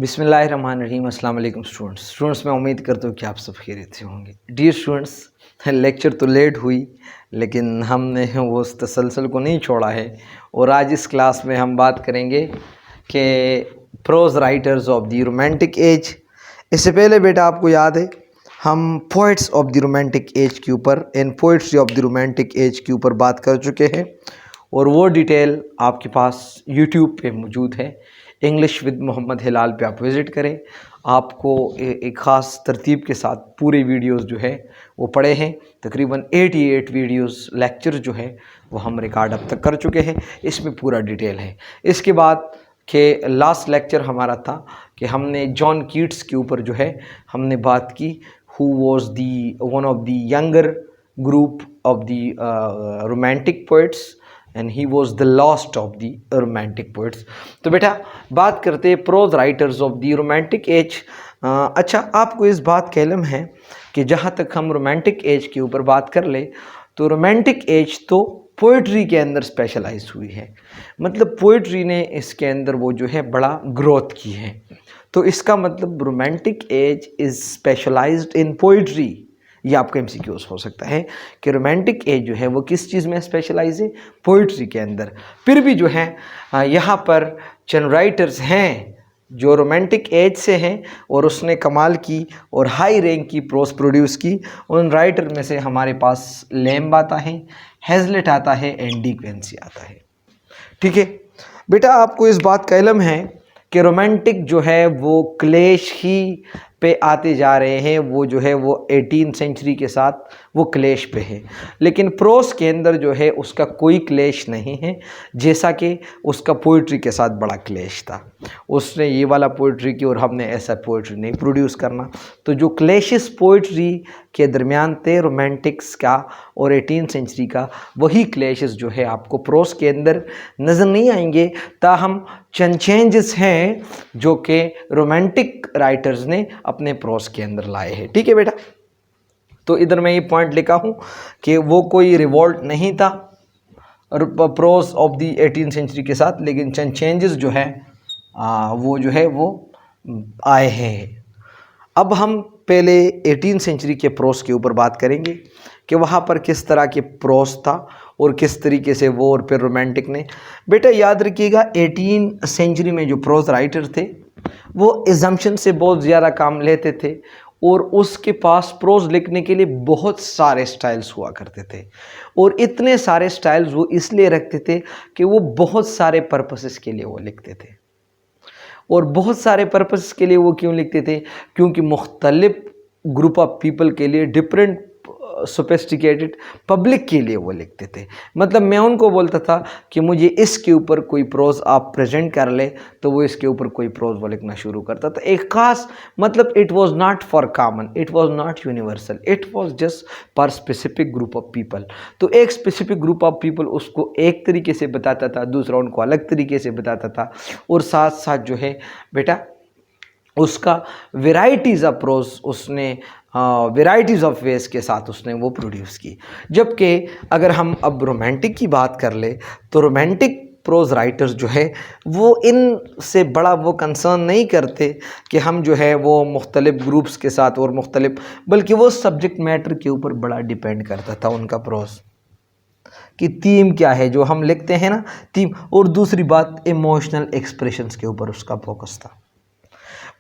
बिस्मिल्लाहिर्रहमानिर्रहीम। अस्सलाम वालेकुम स्टूडेंट्स। मैं उम्मीद करता हूँ कि आप सब खैरियत से होंगे। डियर स्टूडेंट्स, लेक्चर तो लेट हुई लेकिन हमने वो उस तसलसल को नहीं छोड़ा है और आज इस क्लास में हम बात करेंगे कि pros writers of the romantic as. इससे पहले बेटा आपको याद है हम poets of the romantic as के ऊपर in poetry of the romantic as के ऊपर बात कर चुके हैं और वो डिटेल आपके पास यूट्यूब पे मौजूद है। इंग्लिश विद मोहम्मद हिलाल पे आप विज़िट करें, आपको एक ख़ास तरतीब के साथ पूरे वीडियोस जो है वो पढ़े हैं। तकरीबन 88 वीडियोस लेक्चर जो है वो हम रिकॉर्ड अब तक कर चुके हैं, इसमें पूरा डिटेल है। इसके बाद के लास्ट लेक्चर हमारा था कि हमने जॉन कीट्स के ऊपर जो है हमने बात की, who was the one of the younger group of the romantic poets and he was the last of the romantic poets. तो बेटा बात करते हैं prose writers of the romantic age. अच्छा, आपको इस बात का इल्म है कि जहाँ तक हम रोमांटिक एज के ऊपर बात कर ले तो रोमांटिक एज तो पोइट्री के अंदर स्पेशलाइज हुई है, मतलब पोइट्री ने इसके अंदर वो जो है बड़ा ग्रोथ की है। तो इसका मतलब romantic age is specialized in poetry. ये आपका एमसीक्यूज हो सकता है कि रोमांटिक एज जो है वो किस चीज़ में स्पेशलाइज है, पोइट्री के अंदर। फिर भी जो है यहाँ पर चंद राइटर्स हैं जो रोमांटिक एज से हैं और उसने कमाल की और हाई रैंक की प्रोस प्रोड्यूस की। उन राइटर में से हमारे पास लैम्ब आता है, हेजलेट आता है एंड डी क्विंसी आता है। ठीक है बेटा, आपको इस बात का इल्म है कि रोमांटिक जो है वो क्लेश ही पे आते जा रहे हैं, वो जो है वो 18th सेंचुरी के साथ वो क्लेश पे है, लेकिन प्रोस के अंदर जो है उसका कोई क्लेश नहीं है, जैसा कि उसका पोइट्री के साथ बड़ा क्लेश था। उसने ये वाला पोइट्री की और हमने ऐसा पोइट्री नहीं प्रोड्यूस करना। तो जो क्लेशेस पोइट्री के दरमियान थे रोमांटिक्स का और 18th सेंचुरी का, वही क्लेशेस जो है आपको प्रोस के अंदर नज़र नहीं आएंगे। ताहम चंद चेंजेस हैं जो कि रोमांटिक राइटर्स ने अपने प्रोस के अंदर लाए हैं। ठीक है बेटा, तो इधर मैं ये पॉइंट लिखा हूँ कि वो कोई रिवॉल्ट नहीं था pros of the 18th century के साथ, लेकिन चंद चेंजेस जो है वो जो है वो आए हैं। अब हम पहले 18th सेंचुरी के प्रोस के ऊपर बात करेंगे कि वहाँ पर किस तरह के प्रोस था और किस तरीके से वो और फिर रोमांटिक ने। बेटा याद रखिएगा 18th सेंचुरी में जो प्रोस राइटर थे वो एजम्पशन से बहुत ज़्यादा काम लेते थे और उसके पास प्रोज लिखने के लिए बहुत सारे स्टाइल्स हुआ करते थे और इतने सारे स्टाइल्स वो इसलिए रखते थे कि वो बहुत सारे पर्पसेस के लिए वो लिखते थे। और बहुत सारे पर्पस के लिए वो क्यों लिखते थे? क्योंकि मुख्तलिफ ग्रुप ऑफ पीपल के लिए, डिफरेंट सोफिस्टिकेटेड पब्लिक के लिए वो लिखते थे। मतलब मैं उनको बोलता था कि मुझे इसके ऊपर कोई प्रोज आप प्रेजेंट कर ले, तो वो इसके ऊपर कोई प्रोज वो लिखना शुरू करता था। एक खास मतलब it was not for common, it was not universal, it was just for specific group of people. तो एक स्पेसिफिक ग्रुप ऑफ पीपल उसको एक तरीके से बताता था, दूसरा उनको अलग तरीके से बताता था, और साथ साथ जो है बेटा उसका वेराइटीज़ ऑफ प्रोज उसने वेराइटीज़ ऑफ वेज के साथ उसने वो प्रोड्यूस की। जबकि अगर हम अब रोमांटिक की बात कर ले तो रोमांटिक प्रोज राइटर्स जो है वो इन से बड़ा वो कंसर्न नहीं करते कि हम जो है वो मुख्तलिफ ग्रुप्स के साथ और मुख्तलिफ, बल्कि वो सब्जेक्ट मैटर के ऊपर बड़ा डिपेंड करता था उनका प्रोज कि थीम क्या है जो हम लिखते हैं ना, थीम। और दूसरी बात इमोशनल एक्सप्रेशंस के ऊपर उसका फोकस था।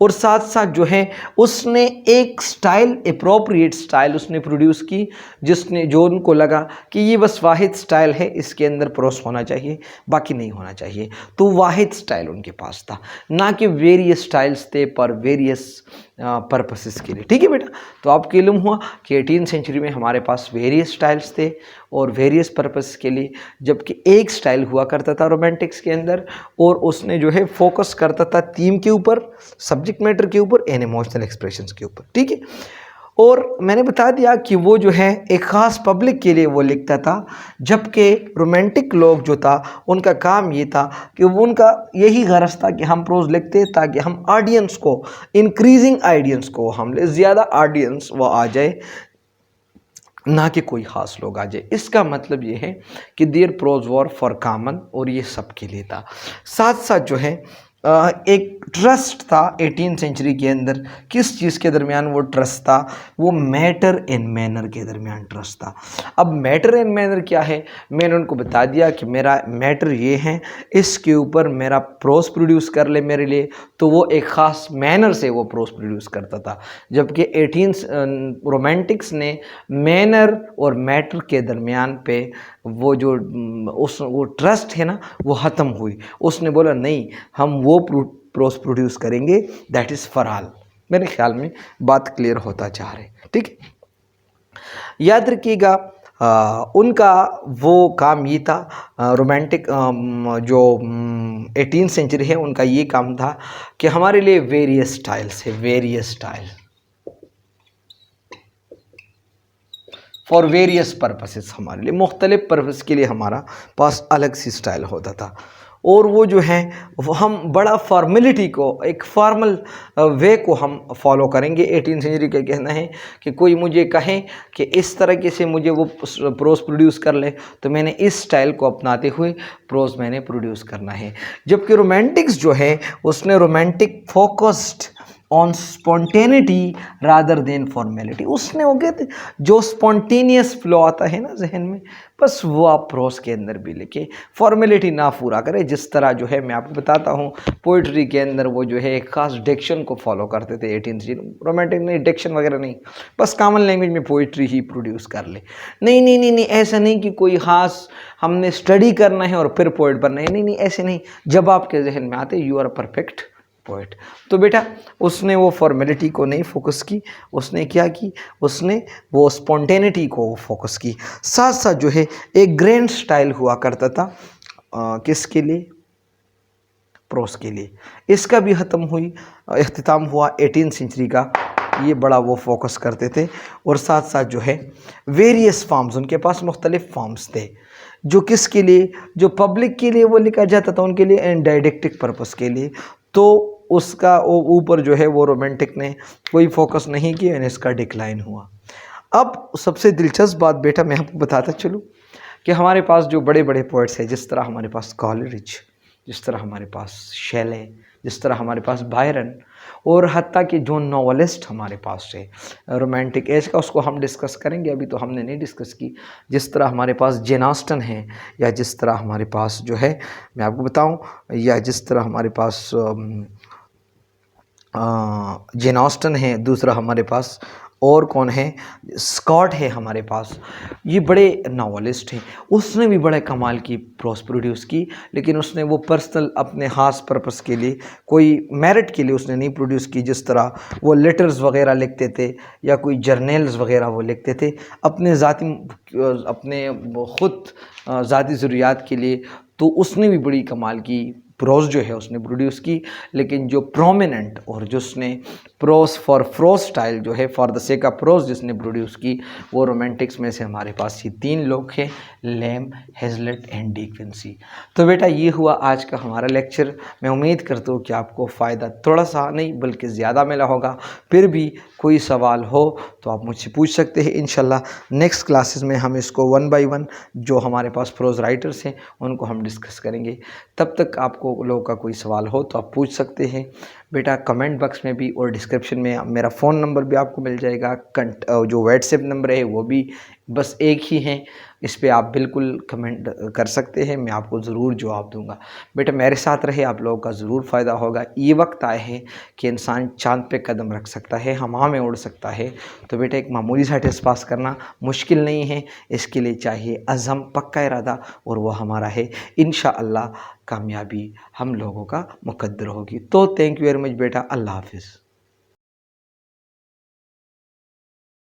और साथ साथ जो है उसने एक स्टाइल, अप्रोप्रिएट स्टाइल उसने प्रोड्यूस की, जिसने जो उनको लगा कि ये बस वाहिद स्टाइल है, इसके अंदर प्रोस होना चाहिए, बाकी नहीं होना चाहिए। तो वाहिद स्टाइल उनके पास था, ना कि वेरियस स्टाइल्स थे पर वेरियस पर्पसेस के लिए। ठीक है बेटा, तो आपको इल्म हुआ कि 18th सेंचुरी में हमारे पास वेरियस स्टाइल्स थे और वेरियस पर्पस के लिए, जबकि एक स्टाइल हुआ करता था रोमांटिक्स के अंदर और उसने जो है फोकस करता था थीम के ऊपर, सब्जेक्ट मैटर के ऊपर एंड इमोशनल एक्सप्रेशंस के ऊपर। ठीक है, और मैंने बता दिया कि वो जो है एक ख़ास पब्लिक के लिए वो लिखता था, जबकि रोमांटिक लोग जो था उनका काम ये था कि वो उनका यही गरज था कि हम प्रोज लिखते ताकि हम ऑडियंस को, इंक्रीजिंग ऑडियंस को, हम ज़्यादा ऑडियंस वो आ जाए, ना कि कोई ख़ास लोग आ जाए। इसका मतलब ये है कि their prose were for common, और ये सब के लिए था। साथ साथ जो है एक ट्रस्ट था 18 सेंचुरी के अंदर। किस चीज़ के दरमियान वो ट्रस्ट था? वो मैटर एंड मैनर के दरमियान ट्रस्ट था। अब मैटर एंड मैनर क्या है? मैंने उनको बता दिया कि मेरा मैटर ये है, इसके ऊपर मेरा प्रोस प्रोड्यूस कर ले मेरे लिए, तो वो एक ख़ास मैनर से वो प्रोस प्रोड्यूस करता था। जबकि 18 रोमांटिक्स ने मैनर और मैटर के दरमियान पे वो जो वो ट्रस्ट है ना, वो ख़त्म हुई। उसने बोला नहीं, हम वो प्रोस प्रोड्यूस करेंगे, दैट इज़ फॉर ऑल। मेरे ख्याल में बात क्लियर होता जा रहा है, ठीक है। याद रखिएगा, उनका वो काम ये था, रोमांटिक जो 18 सेंचुरी है, उनका ये काम था कि हमारे लिए वेरियस स्टाइल्स है, various style for various purposes. हमारे लिए मुख्तलिफ पर्पस के लिए हमारा पास अलग सी स्टाइल होता था। और वो जो है वो हम बड़ा फॉर्मेलिटी को, एक फॉर्मल वे को हम फॉलो करेंगे। 18 सेंचुरी का कहना है कि कोई मुझे कहे कि इस तरीके से मुझे वो प्रोस प्रोड्यूस कर ले, तो मैंने इस स्टाइल को अपनाते हुए प्रोस मैंने प्रोड्यूस करना है। जबकि रोमांटिक्स जो है उसने romantic focused on spontaneity rather than formality. उसने वो कहते जो स्पॉन्टेनियस फ्लो आता है ना जहन में, बस वो आप प्रोस के अंदर भी लिखे, फॉर्मेलिटी ना पूरा करें। जिस तरह जो है मैं आपको बताता हूँ, पोइट्री के अंदर वो जो है एक ख़ास डिक्शन को फॉलो करते थे 18 जी। रोमांटिक नहीं, डिक्शन वगैरह नहीं, बस कॉमन लैंग्वेज में पोइट्री ही प्रोड्यूस कर ले। नहीं नहीं नहीं नहीं, ऐसा नहीं कि कोई ख़ास हमने स्टडी करना है और फिर पोइट बनना है, नहीं नहीं, ऐसे नहीं। जब आपके जहन में आते यू आर परफेक्ट पोइट। तो बेटा उसने वो फॉर्मेलिटी को नहीं फोकस की, उसने क्या की, उसने वो स्पॉन्टेनिटी को फोकस की। साथ साथ जो है एक ग्रैंड स्टाइल हुआ करता था, किसके लिए? प्रोस के लिए। इसका भी ख़त्म हुई, इख्तिताम हुआ 18 सेंचुरी का। ये बड़ा वो फोकस करते थे। और साथ साथ जो है वेरियस फॉर्म्स, उनके पास मुख्तलिफ फॉर्म्स थे, जो किसके लिए? जो पब्लिक के लिए वो लिखा जाता था, उनके लिए, एंड डायडेक्टिक पर्पस के लिए। तो उसका ऊपर जो है वो रोमांटिक ने कोई फोकस नहीं किया, एंड इसका डिक्लाइन हुआ। अब सबसे दिलचस्प बात बेटा मैं आपको बताता चलूँ कि हमारे पास जो बड़े बड़े पोइट्स हैं, जिस तरह हमारे पास कॉलरिज, जिस तरह हमारे पास शेले, जिस तरह हमारे पास बायरन, और हत्ता कि जो नॉवलिस्ट हमारे पास है रोमांटिक एज का, उसको हम डिस्कस करेंगे, अभी तो हमने नहीं डिस्कस की। जिस तरह हमारे पास जेन ऑस्टन है, या जिस तरह हमारे पास जो है मैं आपको बताऊं, या जिस तरह हमारे पास जेन ऑस्टन है, दूसरा हमारे पास और कौन है, स्कॉट है हमारे पास, ये बड़े नावलिस्ट हैं। उसने भी बड़े कमाल की प्रोस प्रोड्यूस की, लेकिन उसने वो पर्सनल अपने ख़ास पर्पस के लिए, कोई मेरिट के लिए उसने नहीं प्रोड्यूस की। जिस तरह वो लेटर्स वगैरह लिखते थे या कोई जर्नल्स वगैरह वो लिखते थे अपने अपने ख़ुद ज़ाती ज़रूरियात के लिए, तो उसने भी बड़ी कमाल की प्रोस जो है उसने प्रोड्यूस की। लेकिन जो प्रोमिनेंट और जिसने प्रोस फॉर फ्रोस स्टाइल जो है, for the sake of pros जिसने प्रोड्यूस की, वो रोमांटिक्स में से हमारे पास ये 3 लोग हैं, Lamb, Hazlitt and De Quincey. तो बेटा ये हुआ आज का हमारा लेक्चर। मैं उम्मीद करता हूँ कि आपको फ़ायदा थोड़ा सा नहीं बल्कि ज़्यादा मिला होगा। फिर भी कोई सवाल हो तो आप मुझसे पूछ सकते हैं। इंशाल्लाह नेक्स्ट क्लासेस में हम इसको 1 बाय 1 जो हमारे पास प्रोज राइटर्स हैं उनको हम डिस्कस करेंगे। तब तक आपको लोगों का कोई सवाल हो तो आप पूछ सकते हैं बेटा, कमेंट बॉक्स में भी, और डिस्क्रिप्शन में मेरा फ़ोन नंबर भी आपको मिल जाएगा। जो व्हाट्सएप नंबर है वो भी बस एक ही है, इस पे आप बिल्कुल कमेंट कर सकते हैं, मैं आपको ज़रूर जवाब दूंगा। बेटा मेरे साथ रहे, आप लोगों का ज़रूर फ़ायदा होगा। ये वक्त आए है कि इंसान चाँद पे कदम रख सकता है, हवा में उड़ सकता है। तो बेटा एक मामूली सा टेस्ट पास करना मुश्किल नहीं है, इसके लिए चाहिए अज़म, पक्का इरादा, और वो हमारा है। इंशाअल्लाह कामयाबी हम लोगों का मुकद्दर होगी। तो थैंक यू वेरी मच बेटा, अल्लाह हाफिज़।